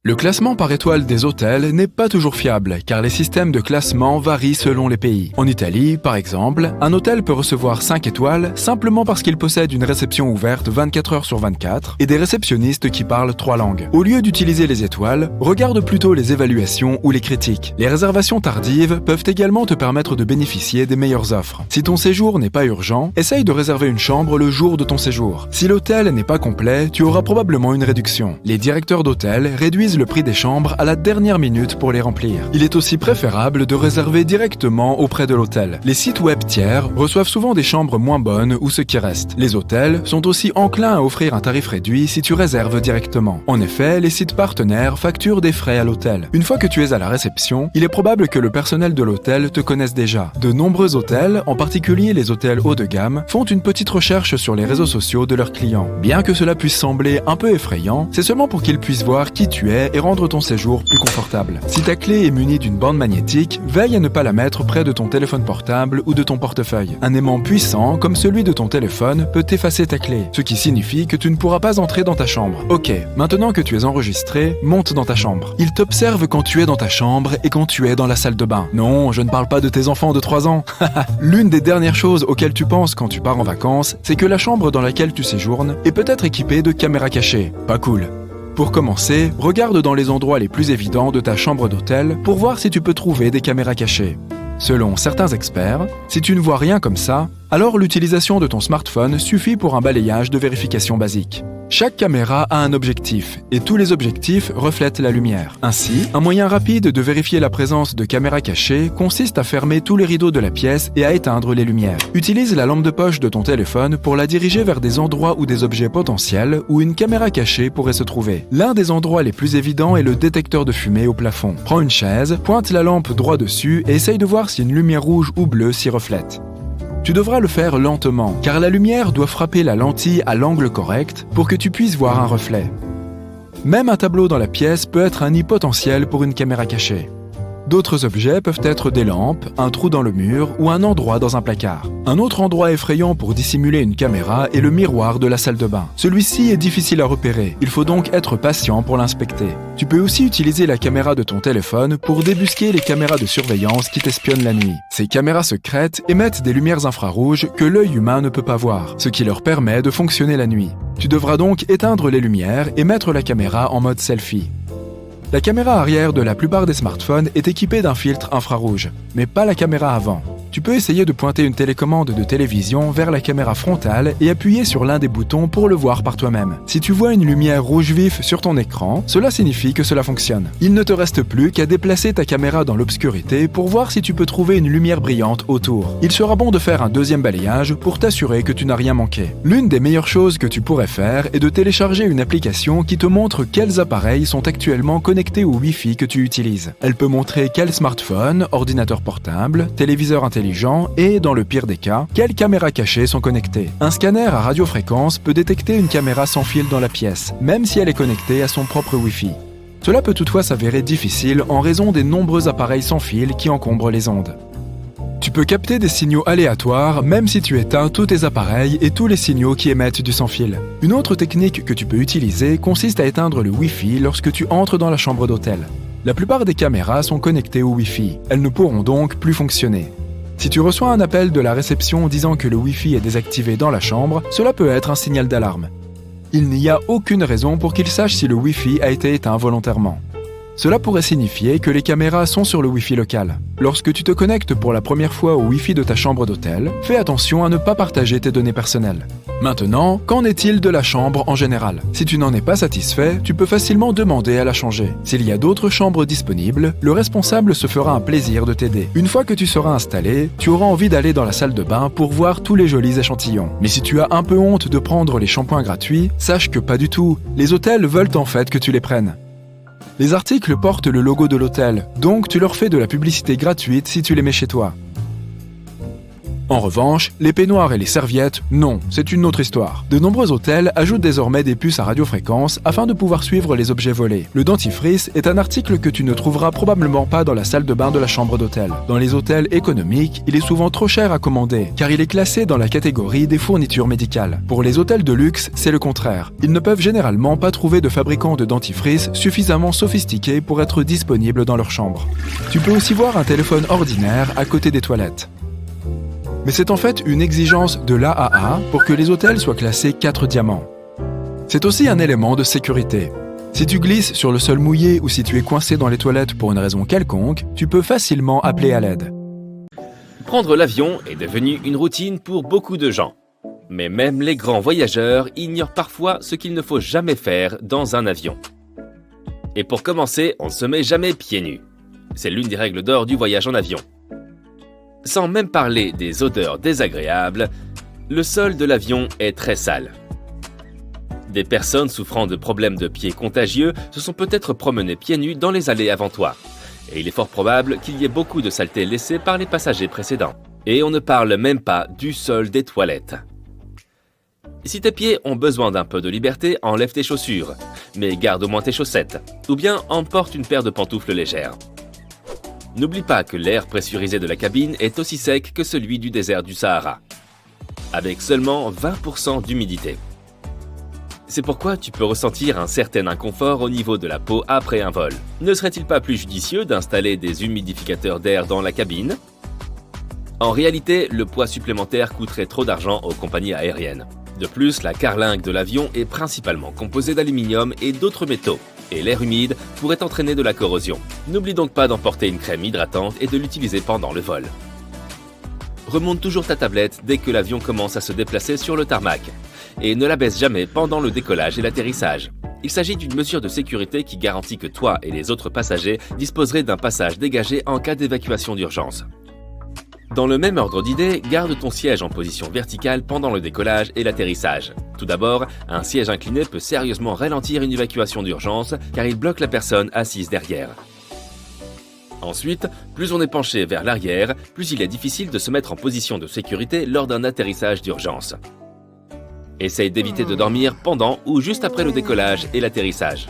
Le classement par étoile des hôtels n'est pas toujours fiable, car les systèmes de classement varient selon les pays. En Italie, par exemple, un hôtel peut recevoir 5 étoiles simplement parce qu'il possède une réception ouverte 24 heures sur 24 et des réceptionnistes qui parlent 3 langues. Au lieu d'utiliser les étoiles, regarde plutôt les évaluations ou les critiques. Les réservations tardives peuvent également te permettre de bénéficier des meilleures offres. Si ton séjour n'est pas urgent, essaye de réserver une chambre le jour de ton séjour. Si l'hôtel n'est pas complet, tu auras probablement une réduction. Les directeurs d'hôtels réduisent le prix des chambres à la dernière minute pour les remplir. Il est aussi préférable de réserver directement auprès de l'hôtel. Les sites web tiers reçoivent souvent des chambres moins bonnes ou ce qui reste. Les hôtels sont aussi enclins à offrir un tarif réduit si tu réserves directement. En effet, les sites partenaires facturent des frais à l'hôtel. Une fois que tu es à la réception, il est probable que le personnel de l'hôtel te connaisse déjà. De nombreux hôtels, en particulier les hôtels haut de gamme, font une petite recherche sur les réseaux sociaux de leurs clients. Bien que cela puisse sembler un peu effrayant, c'est seulement pour qu'ils puissent voir qui tu es et rendre ton séjour plus confortable. Si ta clé est munie d'une bande magnétique, veille à ne pas la mettre près de ton téléphone portable ou de ton portefeuille. Un aimant puissant, comme celui de ton téléphone, peut effacer ta clé, ce qui signifie que tu ne pourras pas entrer dans ta chambre. Ok, maintenant que tu es enregistré, monte dans ta chambre. Il t'observe quand tu es dans ta chambre et quand tu es dans la salle de bain. Non, je ne parle pas de tes enfants de 3 ans. L'une des dernières choses auxquelles tu penses quand tu pars en vacances, c'est que la chambre dans laquelle tu séjournes est peut-être équipée de caméras cachées. Pas cool. Pour commencer, regarde dans les endroits les plus évidents de ta chambre d'hôtel pour voir si tu peux trouver des caméras cachées. Selon certains experts, si tu ne vois rien comme ça, alors l'utilisation de ton smartphone suffit pour un balayage de vérification basique. Chaque caméra a un objectif, et tous les objectifs reflètent la lumière. Ainsi, un moyen rapide de vérifier la présence de caméras cachées consiste à fermer tous les rideaux de la pièce et à éteindre les lumières. Utilise la lampe de poche de ton téléphone pour la diriger vers des endroits ou des objets potentiels où une caméra cachée pourrait se trouver. L'un des endroits les plus évidents est le détecteur de fumée au plafond. Prends une chaise, pointe la lampe droit dessus et essaye de voir si une lumière rouge ou bleue s'y reflète. Tu devras le faire lentement, car la lumière doit frapper la lentille à l'angle correct pour que tu puisses voir un reflet. Même un tableau dans la pièce peut être un nid potentiel pour une caméra cachée. D'autres objets peuvent être des lampes, un trou dans le mur ou un endroit dans un placard. Un autre endroit effrayant pour dissimuler une caméra est le miroir de la salle de bain. Celui-ci est difficile à repérer, il faut donc être patient pour l'inspecter. Tu peux aussi utiliser la caméra de ton téléphone pour débusquer les caméras de surveillance qui t'espionnent la nuit. Ces caméras secrètes émettent des lumières infrarouges que l'œil humain ne peut pas voir, ce qui leur permet de fonctionner la nuit. Tu devras donc éteindre les lumières et mettre la caméra en mode selfie. La caméra arrière de la plupart des smartphones est équipée d'un filtre infrarouge, mais pas la caméra avant. Tu peux essayer de pointer une télécommande de télévision vers la caméra frontale et appuyer sur l'un des boutons pour le voir par toi-même. Si tu vois une lumière rouge vif sur ton écran, cela signifie que cela fonctionne. Il ne te reste plus qu'à déplacer ta caméra dans l'obscurité pour voir si tu peux trouver une lumière brillante autour. Il sera bon de faire un deuxième balayage pour t'assurer que tu n'as rien manqué. L'une des meilleures choses que tu pourrais faire est de télécharger une application qui te montre quels appareils sont actuellement connectés au Wi-Fi que tu utilises. Elle peut montrer quel smartphone, ordinateur portable, téléviseur intelligent et, dans le pire des cas, quelles caméras cachées sont connectées. Un scanner à radiofréquence peut détecter une caméra sans fil dans la pièce, même si elle est connectée à son propre Wi-Fi. Cela peut toutefois s'avérer difficile en raison des nombreux appareils sans fil qui encombrent les ondes. Tu peux capter des signaux aléatoires même si tu éteins tous tes appareils et tous les signaux qui émettent du sans-fil. Une autre technique que tu peux utiliser consiste à éteindre le Wi-Fi lorsque tu entres dans la chambre d'hôtel. La plupart des caméras sont connectées au Wi-Fi. Elles ne pourront donc plus fonctionner. Si tu reçois un appel de la réception disant que le Wi-Fi est désactivé dans la chambre, cela peut être un signal d'alarme. Il n'y a aucune raison pour qu'il sache si le Wi-Fi a été éteint volontairement. Cela pourrait signifier que les caméras sont sur le Wi-Fi local. Lorsque tu te connectes pour la première fois au Wi-Fi de ta chambre d'hôtel, fais attention à ne pas partager tes données personnelles. Maintenant, qu'en est-il de la chambre en général? Si tu n'en es pas satisfait, tu peux facilement demander à la changer. S'il y a d'autres chambres disponibles, le responsable se fera un plaisir de t'aider. Une fois que tu seras installé, tu auras envie d'aller dans la salle de bain pour voir tous les jolis échantillons. Mais si tu as un peu honte de prendre les shampoings gratuits, sache que pas du tout. Les hôtels veulent en fait que tu les prennes. Les articles portent le logo de l'hôtel, donc tu leur fais de la publicité gratuite si tu les mets chez toi. En revanche, les peignoirs et les serviettes, non, c'est une autre histoire. De nombreux hôtels ajoutent désormais des puces à radiofréquence afin de pouvoir suivre les objets volés. Le dentifrice est un article que tu ne trouveras probablement pas dans la salle de bain de la chambre d'hôtel. Dans les hôtels économiques, il est souvent trop cher à commander, car il est classé dans la catégorie des fournitures médicales. Pour les hôtels de luxe, c'est le contraire. Ils ne peuvent généralement pas trouver de fabricants de dentifrice suffisamment sophistiqués pour être disponibles dans leur chambre. Tu peux aussi voir un téléphone ordinaire à côté des toilettes. Mais c'est en fait une exigence de l'AAA pour que les hôtels soient classés 4 diamants. C'est aussi un élément de sécurité. Si tu glisses sur le sol mouillé ou si tu es coincé dans les toilettes pour une raison quelconque, tu peux facilement appeler à l'aide. Prendre l'avion est devenu une routine pour beaucoup de gens. Mais même les grands voyageurs ignorent parfois ce qu'il ne faut jamais faire dans un avion. Et pour commencer, on ne se met jamais pieds nus. C'est l'une des règles d'or du voyage en avion. Sans même parler des odeurs désagréables, le sol de l'avion est très sale. Des personnes souffrant de problèmes de pieds contagieux se sont peut-être promenées pieds nus dans les allées avant toi. Et il est fort probable qu'il y ait beaucoup de saleté laissée par les passagers précédents. Et on ne parle même pas du sol des toilettes. Si tes pieds ont besoin d'un peu de liberté, enlève tes chaussures, mais garde au moins tes chaussettes, ou bien emporte une paire de pantoufles légères. N'oublie pas que l'air pressurisé de la cabine est aussi sec que celui du désert du Sahara, avec seulement 20% d'humidité. C'est pourquoi tu peux ressentir un certain inconfort au niveau de la peau après un vol. Ne serait-il pas plus judicieux d'installer des humidificateurs d'air dans la cabine ? En réalité, le poids supplémentaire coûterait trop d'argent aux compagnies aériennes. De plus, la carlingue de l'avion est principalement composée d'aluminium et d'autres métaux, et l'air humide pourrait entraîner de la corrosion. N'oublie donc pas d'emporter une crème hydratante et de l'utiliser pendant le vol. Remonte toujours ta tablette dès que l'avion commence à se déplacer sur le tarmac, et ne la baisse jamais pendant le décollage et l'atterrissage. Il s'agit d'une mesure de sécurité qui garantit que toi et les autres passagers disposeraient d'un passage dégagé en cas d'évacuation d'urgence. Dans le même ordre d'idée, garde ton siège en position verticale pendant le décollage et l'atterrissage. Tout d'abord, un siège incliné peut sérieusement ralentir une évacuation d'urgence car il bloque la personne assise derrière. Ensuite, plus on est penché vers l'arrière, plus il est difficile de se mettre en position de sécurité lors d'un atterrissage d'urgence. Essaye d'éviter de dormir pendant ou juste après le décollage et l'atterrissage.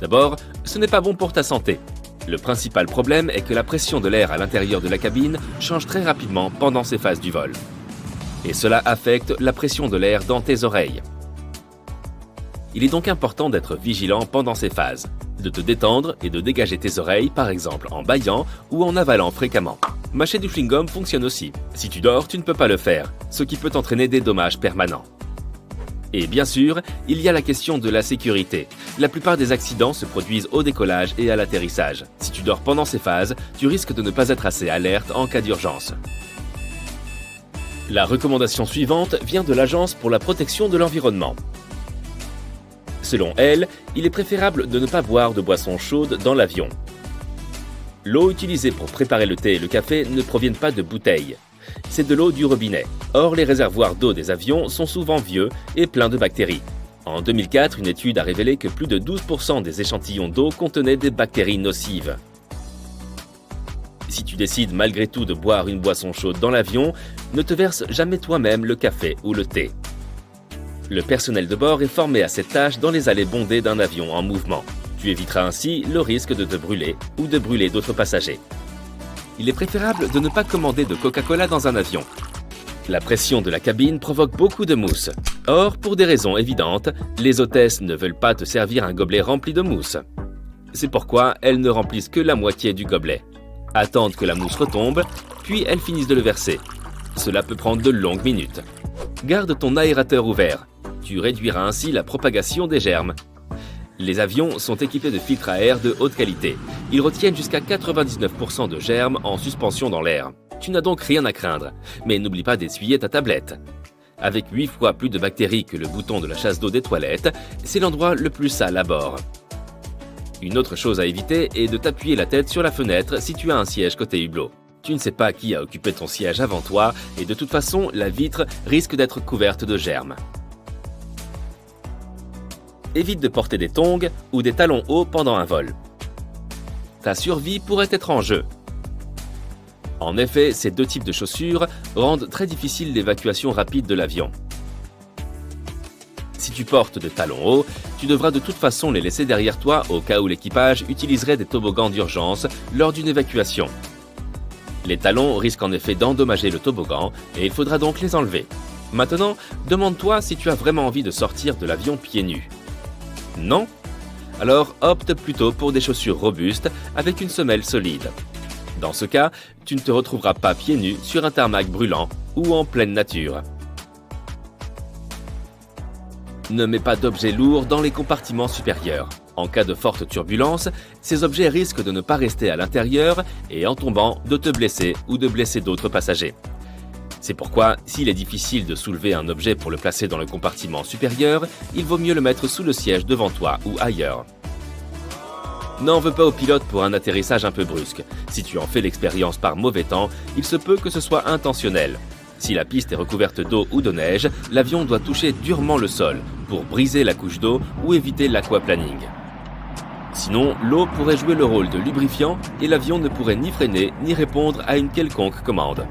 D'abord, ce n'est pas bon pour ta santé. Le principal problème est que la pression de l'air à l'intérieur de la cabine change très rapidement pendant ces phases du vol. Et cela affecte la pression de l'air dans tes oreilles. Il est donc important d'être vigilant pendant ces phases, de te détendre et de dégager tes oreilles, par exemple en bâillant ou en avalant fréquemment. Mâcher du chewing-gum fonctionne aussi. Si tu dors, tu ne peux pas le faire, ce qui peut entraîner des dommages permanents. Et bien sûr, il y a la question de la sécurité. La plupart des accidents se produisent au décollage et à l'atterrissage. Si tu dors pendant ces phases, tu risques de ne pas être assez alerte en cas d'urgence. La recommandation suivante vient de l'Agence pour la protection de l'environnement. Selon elle, il est préférable de ne pas boire de boissons chaudes dans l'avion. L'eau utilisée pour préparer le thé et le café ne proviennent pas de bouteilles. C'est de l'eau du robinet. Or, les réservoirs d'eau des avions sont souvent vieux et pleins de bactéries. En 2004, une étude a révélé que plus de 12% des échantillons d'eau contenaient des bactéries nocives. Si tu décides malgré tout de boire une boisson chaude dans l'avion, ne te verse jamais toi-même le café ou le thé. Le personnel de bord est formé à cette tâche dans les allées bondées d'un avion en mouvement. Tu éviteras ainsi le risque de te brûler ou de brûler d'autres passagers. Il est préférable de ne pas commander de Coca-Cola dans un avion. La pression de la cabine provoque beaucoup de mousse. Or, pour des raisons évidentes, les hôtesses ne veulent pas te servir un gobelet rempli de mousse. C'est pourquoi elles ne remplissent que la moitié du gobelet. Attendent que la mousse retombe, puis elles finissent de le verser. Cela peut prendre de longues minutes. Garde ton aérateur ouvert. Tu réduiras ainsi la propagation des germes. Les avions sont équipés de filtres à air de haute qualité. Ils retiennent jusqu'à 99% de germes en suspension dans l'air. Tu n'as donc rien à craindre, mais n'oublie pas d'essuyer ta tablette. Avec 8 fois plus de bactéries que le bouton de la chasse d'eau des toilettes, c'est l'endroit le plus sale à bord. Une autre chose à éviter est de t'appuyer la tête sur la fenêtre si tu as un siège côté hublot. Tu ne sais pas qui a occupé ton siège avant toi et de toute façon, la vitre risque d'être couverte de germes. Évite de porter des tongs ou des talons hauts pendant un vol. Ta survie pourrait être en jeu. En effet, ces deux types de chaussures rendent très difficile l'évacuation rapide de l'avion. Si tu portes de talons hauts, tu devras de toute façon les laisser derrière toi au cas où l'équipage utiliserait des toboggans d'urgence lors d'une évacuation. Les talons risquent en effet d'endommager le toboggan et il faudra donc les enlever. Maintenant, demande-toi si tu as vraiment envie de sortir de l'avion pieds nus. Non? Alors opte plutôt pour des chaussures robustes avec une semelle solide. Dans ce cas, tu ne te retrouveras pas pieds nus sur un tarmac brûlant ou en pleine nature. Ne mets pas d'objets lourds dans les compartiments supérieurs. En cas de forte turbulence, ces objets risquent de ne pas rester à l'intérieur et en tombant, de te blesser ou de blesser d'autres passagers. C'est pourquoi, s'il est difficile de soulever un objet pour le placer dans le compartiment supérieur, il vaut mieux le mettre sous le siège devant toi ou ailleurs. N'en veux pas au pilote pour un atterrissage un peu brusque. Si tu en fais l'expérience par mauvais temps, il se peut que ce soit intentionnel. Si la piste est recouverte d'eau ou de neige, l'avion doit toucher durement le sol pour briser la couche d'eau ou éviter l'aquaplaning. Sinon, l'eau pourrait jouer le rôle de lubrifiant et l'avion ne pourrait ni freiner ni répondre à une quelconque commande.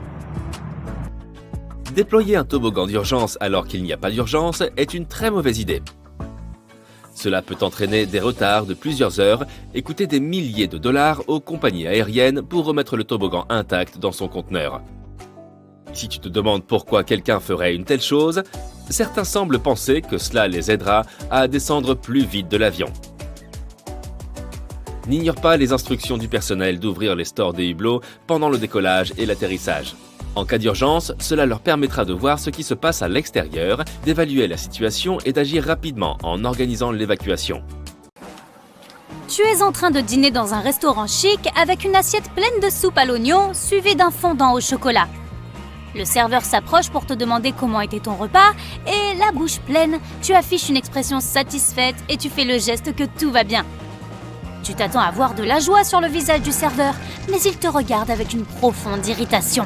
Déployer un toboggan d'urgence alors qu'il n'y a pas d'urgence est une très mauvaise idée. Cela peut entraîner des retards de plusieurs heures et coûter des milliers de dollars aux compagnies aériennes pour remettre le toboggan intact dans son conteneur. Si tu te demandes pourquoi quelqu'un ferait une telle chose, certains semblent penser que cela les aidera à descendre plus vite de l'avion. N'ignore pas les instructions du personnel d'ouvrir les stores des hublots pendant le décollage et l'atterrissage. En cas d'urgence, cela leur permettra de voir ce qui se passe à l'extérieur, d'évaluer la situation et d'agir rapidement en organisant l'évacuation. Tu es en train de dîner dans un restaurant chic avec une assiette pleine de soupe à l'oignon suivie d'un fondant au chocolat. Le serveur s'approche pour te demander comment était ton repas et, la bouche pleine, tu affiches une expression satisfaite et tu fais le geste que tout va bien. Tu t'attends à voir de la joie sur le visage du serveur, mais il te regarde avec une profonde irritation.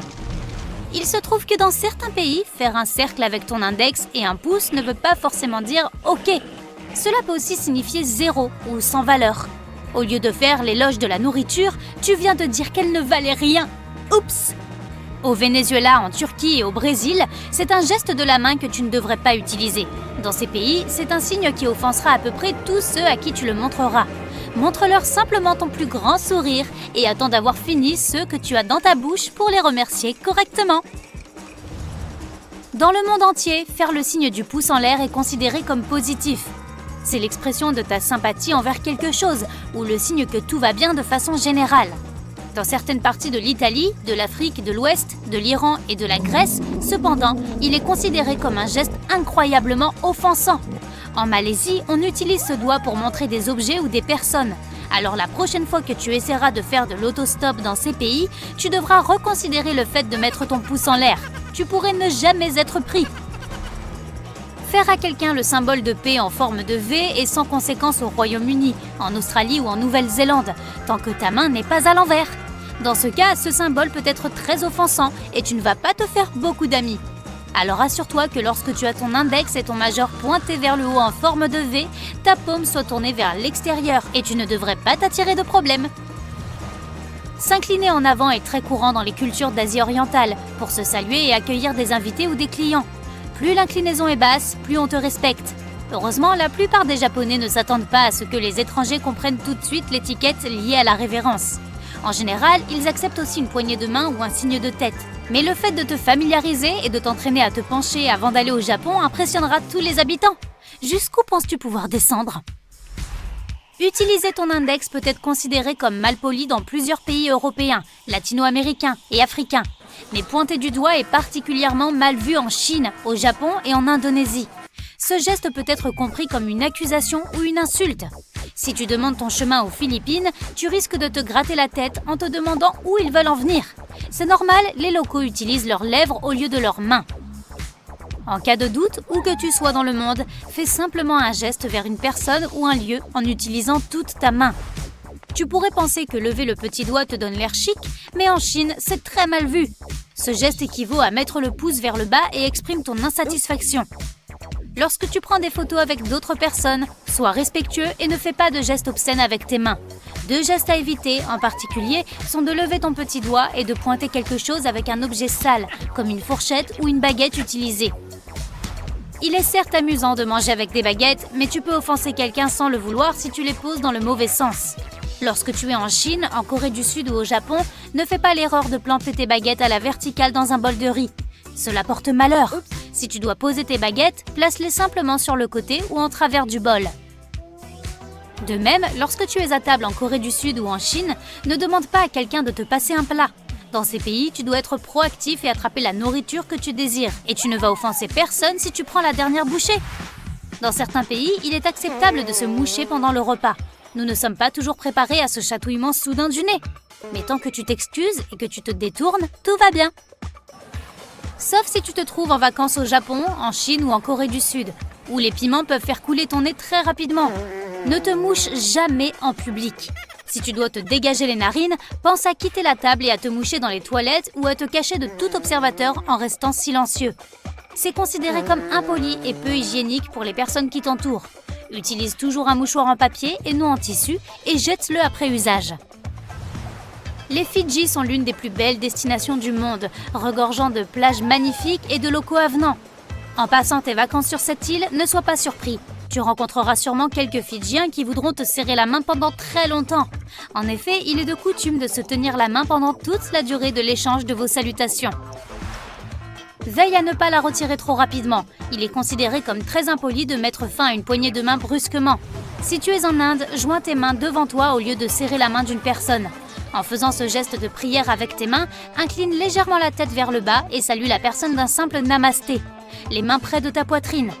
Il se trouve que dans certains pays, faire un cercle avec ton index et un pouce ne veut pas forcément dire « OK ». Cela peut aussi signifier zéro ou sans valeur. Au lieu de faire l'éloge de la nourriture, tu viens de dire qu'elle ne valait rien. Oups! Au Venezuela, en Turquie et au Brésil, c'est un geste de la main que tu ne devrais pas utiliser. Dans ces pays, c'est un signe qui offensera à peu près tous ceux à qui tu le montreras. Montre-leur simplement ton plus grand sourire et attends d'avoir fini ceux que tu as dans ta bouche pour les remercier correctement. Dans le monde entier, faire le signe du pouce en l'air est considéré comme positif. C'est l'expression de ta sympathie envers quelque chose ou le signe que tout va bien de façon générale. Dans certaines parties de l'Italie, de l'Afrique de l'Ouest, de l'Iran et de la Grèce, cependant, il est considéré comme un geste incroyablement offensant. En Malaisie, on utilise ce doigt pour montrer des objets ou des personnes. Alors la prochaine fois que tu essaieras de faire de l'autostop dans ces pays, tu devras reconsidérer le fait de mettre ton pouce en l'air. Tu pourrais ne jamais être pris. Faire à quelqu'un le symbole de paix en forme de V est sans conséquence au Royaume-Uni, en Australie ou en Nouvelle-Zélande, tant que ta main n'est pas à l'envers. Dans ce cas, ce symbole peut être très offensant et tu ne vas pas te faire beaucoup d'amis. Alors assure-toi que lorsque tu as ton index et ton majeur pointés vers le haut en forme de V, ta paume soit tournée vers l'extérieur et tu ne devrais pas t'attirer de problème. S'incliner en avant est très courant dans les cultures d'Asie orientale pour se saluer et accueillir des invités ou des clients. Plus l'inclinaison est basse, plus on te respecte. Heureusement, la plupart des Japonais ne s'attendent pas à ce que les étrangers comprennent tout de suite l'étiquette liée à la révérence. En général, ils acceptent aussi une poignée de main ou un signe de tête. Mais le fait de te familiariser et de t'entraîner à te pencher avant d'aller au Japon impressionnera tous les habitants. Jusqu'où penses-tu pouvoir descendre ? Utiliser ton index peut être considéré comme malpoli dans plusieurs pays européens, latino-américains et africains. Mais pointer du doigt est particulièrement mal vu en Chine, au Japon et en Indonésie. Ce geste peut être compris comme une accusation ou une insulte. Si tu demandes ton chemin aux Philippines, tu risques de te gratter la tête en te demandant où ils veulent en venir. C'est normal, les locaux utilisent leurs lèvres au lieu de leurs mains. En cas de doute, où que tu sois dans le monde, fais simplement un geste vers une personne ou un lieu en utilisant toute ta main. Tu pourrais penser que lever le petit doigt te donne l'air chic, mais en Chine, c'est très mal vu. Ce geste équivaut à mettre le pouce vers le bas et exprime ton insatisfaction. Lorsque tu prends des photos avec d'autres personnes, sois respectueux et ne fais pas de gestes obscènes avec tes mains. 2 gestes à éviter, en particulier, sont de lever ton petit doigt et de pointer quelque chose avec un objet sale, comme une fourchette ou une baguette utilisée. Il est certes amusant de manger avec des baguettes, mais tu peux offenser quelqu'un sans le vouloir si tu les poses dans le mauvais sens. Lorsque tu es en Chine, en Corée du Sud ou au Japon, ne fais pas l'erreur de planter tes baguettes à la verticale dans un bol de riz. Cela porte malheur. Si tu dois poser tes baguettes, place-les simplement sur le côté ou en travers du bol. De même, lorsque tu es à table en Corée du Sud ou en Chine, ne demande pas à quelqu'un de te passer un plat. Dans ces pays, tu dois être proactif et attraper la nourriture que tu désires. Et tu ne vas offenser personne si tu prends la dernière bouchée. Dans certains pays, il est acceptable de se moucher pendant le repas. Nous ne sommes pas toujours préparés à ce chatouillement soudain du nez. Mais tant que tu t'excuses et que tu te détournes, tout va bien. Sauf si tu te trouves en vacances au Japon, en Chine ou en Corée du Sud, où les piments peuvent faire couler ton nez très rapidement. Ne te mouche jamais en public. Si tu dois te dégager les narines, pense à quitter la table et à te moucher dans les toilettes ou à te cacher de tout observateur en restant silencieux. C'est considéré comme impoli et peu hygiénique pour les personnes qui t'entourent. Utilise toujours un mouchoir en papier et non en tissu et jette-le après usage. Les Fidji sont l'une des plus belles destinations du monde, regorgeant de plages magnifiques et de locaux avenants. En passant tes vacances sur cette île, ne sois pas surpris. Tu rencontreras sûrement quelques Fidjiens qui voudront te serrer la main pendant très longtemps. En effet, il est de coutume de se tenir la main pendant toute la durée de l'échange de vos salutations. Veille à ne pas la retirer trop rapidement. Il est considéré comme très impoli de mettre fin à une poignée de main brusquement. Si tu es en Inde, joins tes mains devant toi au lieu de serrer la main d'une personne. En faisant ce geste de prière avec tes mains, incline légèrement la tête vers le bas et salue la personne d'un simple namasté, les mains près de ta poitrine.